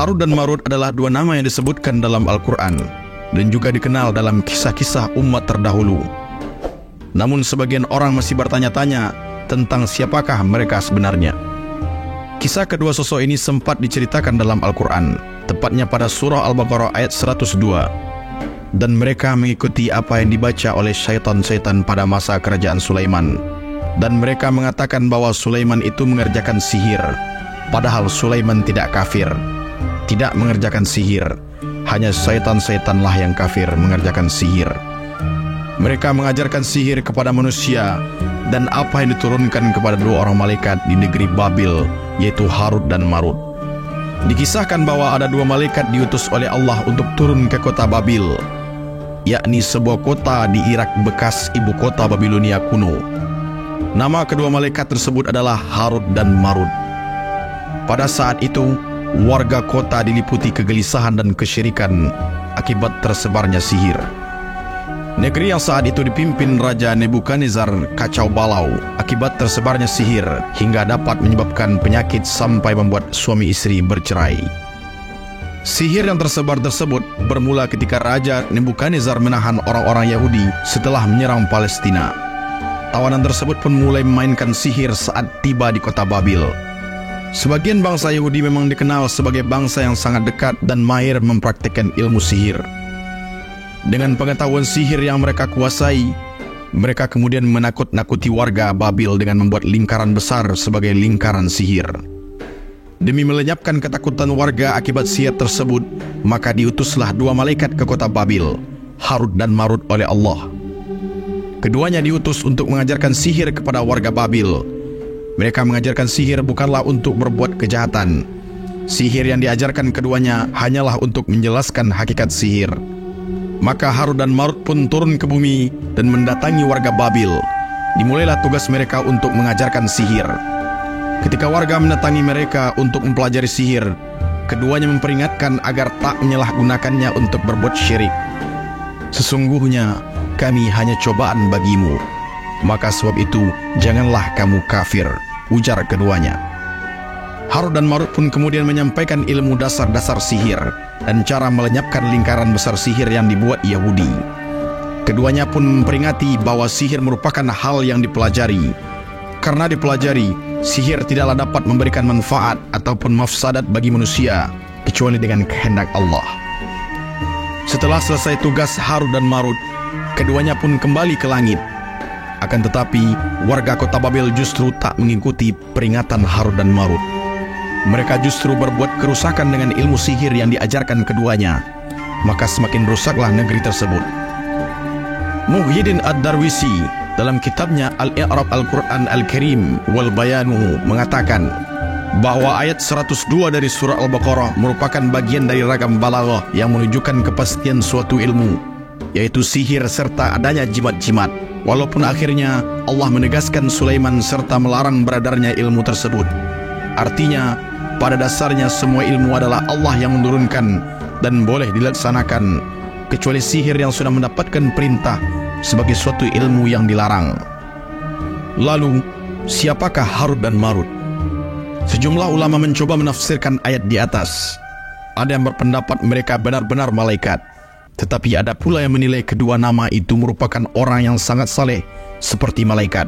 Harut dan Marut adalah dua nama yang disebutkan dalam Al-Quran dan juga dikenal dalam kisah-kisah umat terdahulu. Namun sebagian orang masih bertanya-tanya tentang siapakah mereka sebenarnya. Kisah kedua sosok ini sempat diceritakan dalam Al-Quran, tepatnya pada surah Al-Baqarah ayat 102. Dan mereka mengikuti apa yang dibaca oleh syaitan-syaitan pada masa kerajaan Sulaiman. Dan mereka mengatakan bahwa Sulaiman itu mengerjakan sihir, padahal Sulaiman tidak kafir, tidak mengerjakan sihir. Hanya syaitan-syaitanlah yang kafir mengerjakan sihir. Mereka mengajarkan sihir kepada manusia dan apa yang diturunkan kepada dua orang malaikat di negeri Babil, yaitu Harut dan Marut. Dikisahkan bahwa ada dua malaikat diutus oleh Allah untuk turun ke kota Babil, yakni sebuah kota di Irak bekas ibu kota Babilonia kuno. Nama kedua malaikat tersebut adalah Harut dan Marut. Pada saat itu, warga kota diliputi kegelisahan dan kesyirikan akibat tersebarnya sihir. Negeri yang saat itu dipimpin Raja Nebukadnezar kacau balau akibat tersebarnya sihir hingga dapat menyebabkan penyakit sampai membuat suami istri bercerai. Sihir yang tersebar tersebut bermula ketika Raja Nebukadnezar menahan orang-orang Yahudi setelah menyerang Palestina. Tawanan tersebut pun mulai memainkan sihir saat tiba di kota Babil. Sebagian bangsa Yahudi memang dikenal sebagai bangsa yang sangat dekat dan mahir mempraktikkan ilmu sihir. Dengan pengetahuan sihir yang mereka kuasai, mereka kemudian menakut-nakuti warga Babil dengan membuat lingkaran besar sebagai lingkaran sihir. Demi melenyapkan ketakutan warga akibat sihir tersebut, maka diutuslah dua malaikat ke kota Babil, Harut dan Marut oleh Allah. Keduanya diutus untuk mengajarkan sihir kepada warga Babil. Mereka mengajarkan sihir bukanlah untuk berbuat kejahatan. Sihir yang diajarkan keduanya hanyalah untuk menjelaskan hakikat sihir. Maka Harut dan Marut pun turun ke bumi dan mendatangi warga Babil. Dimulailah tugas mereka untuk mengajarkan sihir. Ketika warga mendatangi mereka untuk mempelajari sihir, keduanya memperingatkan agar tak menyalahgunakannya untuk berbuat syirik. Sesungguhnya kami hanya cobaan bagimu, maka sebab itu janganlah kamu kafir, ujar keduanya. Harut dan Marut pun kemudian menyampaikan ilmu dasar-dasar sihir dan cara melenyapkan lingkaran besar sihir yang dibuat Yahudi. Keduanya pun memperingati bahwa sihir merupakan hal yang dipelajari. Karena dipelajari, sihir tidaklah dapat memberikan manfaat ataupun mafsadat bagi manusia kecuali dengan kehendak Allah. Setelah selesai tugas Harut dan Marut, keduanya pun kembali ke langit. Akan tetapi, warga kota Babil justru tak mengikuti peringatan Harut dan Marut. Mereka justru berbuat kerusakan dengan ilmu sihir yang diajarkan keduanya. Maka semakin rusaklah negeri tersebut. Muhyiddin Ad-Darwisi dalam kitabnya Al-I'rab Al-Quran Al-Karim wal Bayanu mengatakan bahwa ayat 102 dari surah Al-Baqarah merupakan bagian dari ragam balaghah yang menunjukkan kepastian suatu ilmu, yaitu sihir serta adanya jimat-jimat. Walaupun akhirnya Allah menegaskan Sulaiman serta melarang beredarnya ilmu tersebut. Artinya, pada dasarnya semua ilmu adalah Allah yang menurunkan dan boleh dilaksanakan, kecuali sihir yang sudah mendapatkan perintah sebagai suatu ilmu yang dilarang. Lalu, siapakah Harut dan Marut? Sejumlah ulama mencoba menafsirkan ayat di atas. Ada yang berpendapat mereka benar-benar malaikat, tetapi ada pula yang menilai kedua nama itu merupakan orang yang sangat saleh seperti malaikat.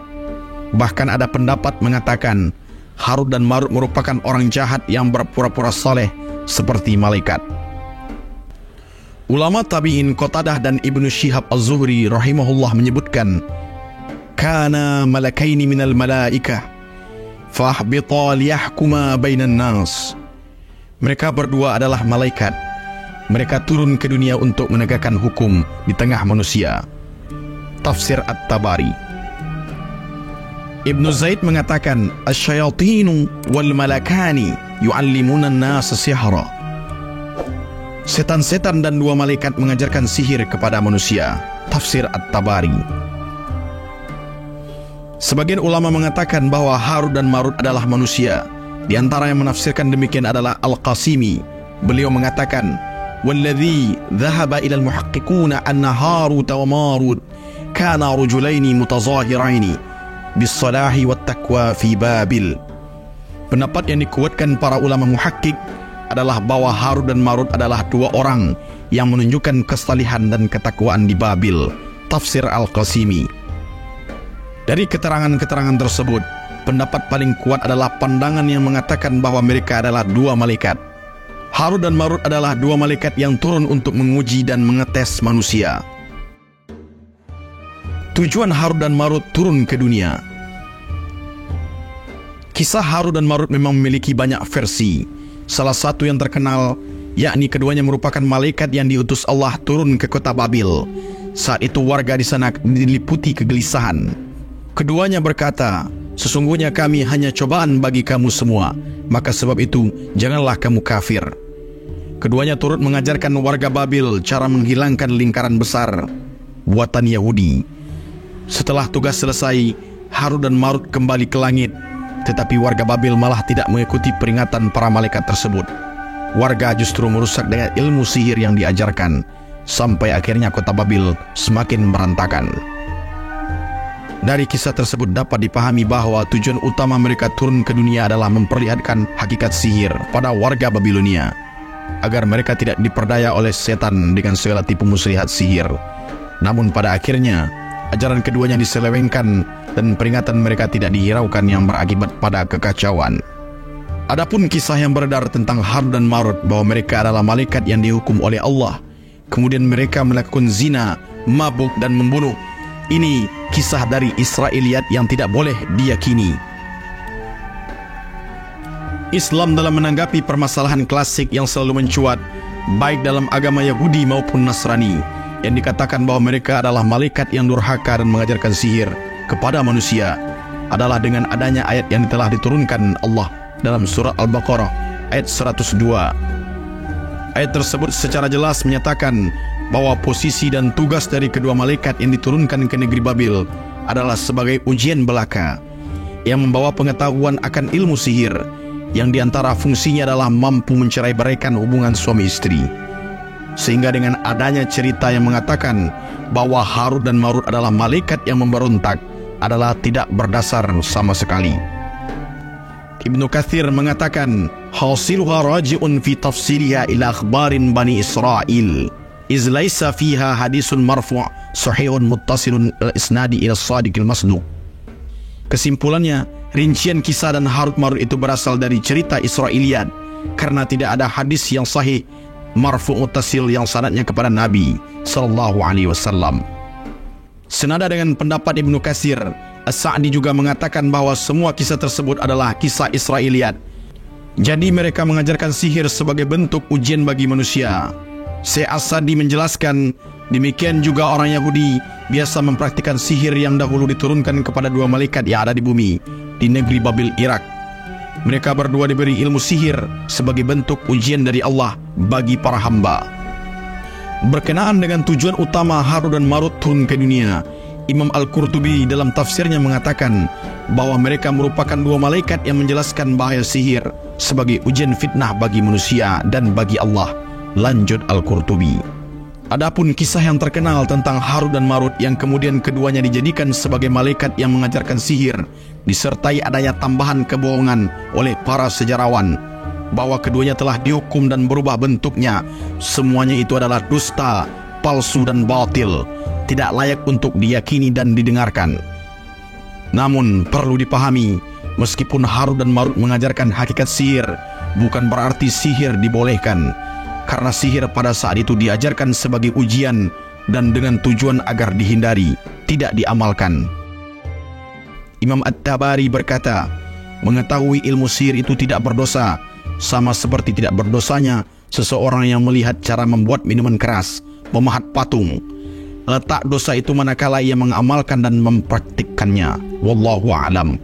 Bahkan ada pendapat mengatakan Harut dan Marut merupakan orang jahat yang berpura-pura saleh seperti malaikat. Ulama tabi'in Qatadah dan Ibnu Syihab Az-Zuhri rahimahullah menyebutkan, kana malakaini minal malaikah fahbita liyahkuma bainan nas. Mereka berdua adalah malaikat. Mereka turun ke dunia untuk menegakkan hukum di tengah manusia. Tafsir At-Tabari. Ibnu Zaid mengatakan, asyayatinu wal malakani yu'allimuna an-nas sihra. Setan-setan dan dua malaikat mengajarkan sihir kepada manusia. Tafsir At-Tabari. Sebagian ulama mengatakan bahwa Harut dan Marut adalah manusia. Di antara yang menafsirkan demikian adalah Al-Qasimi. Beliau mengatakan, "Walladhi dhahaba ila al-muhaqqiquna anna Harut wa Marut kana rajulaini mutazahiraini bis-salahi wat-taqwa fi Babil." Pendapat yang dikuatkan para ulama muhakkik adalah bahwa Harut dan Marut adalah dua orang yang menunjukkan kesalihan dan ketakwaan di Babil. Tafsir Al-Qasimi. Dari keterangan-keterangan tersebut, pendapat paling kuat adalah pandangan yang mengatakan bahwa mereka adalah dua malaikat. Harut dan Marut adalah dua malaikat yang turun untuk menguji dan mengetes manusia. Tujuan Harut dan Marut turun ke dunia. Kisah Harut dan Marut memang memiliki banyak versi. Salah satu yang terkenal, yakni keduanya merupakan malaikat yang diutus Allah turun ke kota Babil. Saat itu warga di sana diliputi kegelisahan. Keduanya berkata, "Sesungguhnya kami hanya cobaan bagi kamu semua, maka sebab itu janganlah kamu kafir." Keduanya turut mengajarkan warga Babil cara menghilangkan lingkaran besar buatan Yahudi. Setelah tugas selesai, Harut dan Marut kembali ke langit. Tetapi warga Babil malah tidak mengikuti peringatan para malaikat tersebut. Warga justru merusak dengan ilmu sihir yang diajarkan, sampai akhirnya kota Babil semakin berantakan. Dari kisah tersebut dapat dipahami bahwa tujuan utama mereka turun ke dunia adalah memperlihatkan hakikat sihir pada warga Babilonia, agar mereka tidak diperdaya oleh setan dengan segala tipu muslihat sihir. Namun pada akhirnya, ajaran keduanya diselewengkan dan peringatan mereka tidak dihiraukan yang berakibat pada kekacauan. Adapun kisah yang beredar tentang Harut dan Marut bahwa mereka adalah malaikat yang dihukum oleh Allah, kemudian mereka melakukan zina, mabuk dan membunuh. Ini kisah dari Israiliyat yang tidak boleh diyakini. Islam dalam menanggapi permasalahan klasik yang selalu mencuat, baik dalam agama Yahudi maupun Nasrani, yang dikatakan bahwa mereka adalah malaikat yang durhaka dan mengajarkan sihir kepada manusia, adalah dengan adanya ayat yang telah diturunkan Allah dalam surat Al-Baqarah ayat 102. Ayat tersebut secara jelas menyatakan bahwa posisi dan tugas dari kedua malaikat yang diturunkan ke negeri Babil adalah sebagai ujian belaka yang membawa pengetahuan akan ilmu sihir, yang diantara fungsinya adalah mampu mencerai-beraikan hubungan suami istri. Sehingga dengan adanya cerita yang mengatakan bahwa Harut dan Marut adalah malaikat yang memberontak adalah tidak berdasar sama sekali. Ibnu Katsir mengatakan, "Hasiluha raji'un fi tafsiriha ila akhbarin Bani Israel, iz laisa fiha hadisun marfu' sahihun muttasilun al-isnadi ila as-sadiqil masduq." Kesimpulannya, rincian kisah dan Harut Marut itu berasal dari cerita Israiliyat, karena tidak ada hadis yang sahih marfu' muttasil yang sanadnya kepada Nabi sallallahu alaihi wasallam. Senada dengan pendapat Ibnu Katsir, As-Sa'di juga mengatakan bahwa semua kisah tersebut adalah kisah Israiliyat. Jadi mereka mengajarkan sihir sebagai bentuk ujian bagi manusia. Syekh As-Sa'di menjelaskan, demikian juga orang Yahudi biasa mempraktikkan sihir yang dahulu diturunkan kepada dua malaikat yang ada di bumi, di negeri Babil, Irak. Mereka berdua diberi ilmu sihir sebagai bentuk ujian dari Allah bagi para hamba. Berkenaan dengan tujuan utama Harut dan Marut turun ke dunia, Imam Al-Qurtubi dalam tafsirnya mengatakan bahwa mereka merupakan dua malaikat yang menjelaskan bahaya sihir sebagai ujian fitnah bagi manusia dan bagi Allah. Lanjut Al-Qurtubi. Adapun kisah yang terkenal tentang Harut dan Marut yang kemudian keduanya dijadikan sebagai malaikat yang mengajarkan sihir, disertai adanya tambahan kebohongan oleh para sejarawan bahwa keduanya telah dihukum dan berubah bentuknya, semuanya itu adalah dusta, palsu dan batil, tidak layak untuk diyakini dan didengarkan. Namun perlu dipahami, meskipun Harut dan Marut mengajarkan hakikat sihir, bukan berarti sihir dibolehkan, karena sihir pada saat itu diajarkan sebagai ujian dan dengan tujuan agar dihindari, tidak diamalkan. Imam At-Tabari berkata, mengetahui ilmu sihir itu tidak berdosa, sama seperti tidak berdosanya seseorang yang melihat cara membuat minuman keras, memahat patung. Letak dosa itu manakala ia mengamalkan dan mempraktikkannya. Wallahu a'lam.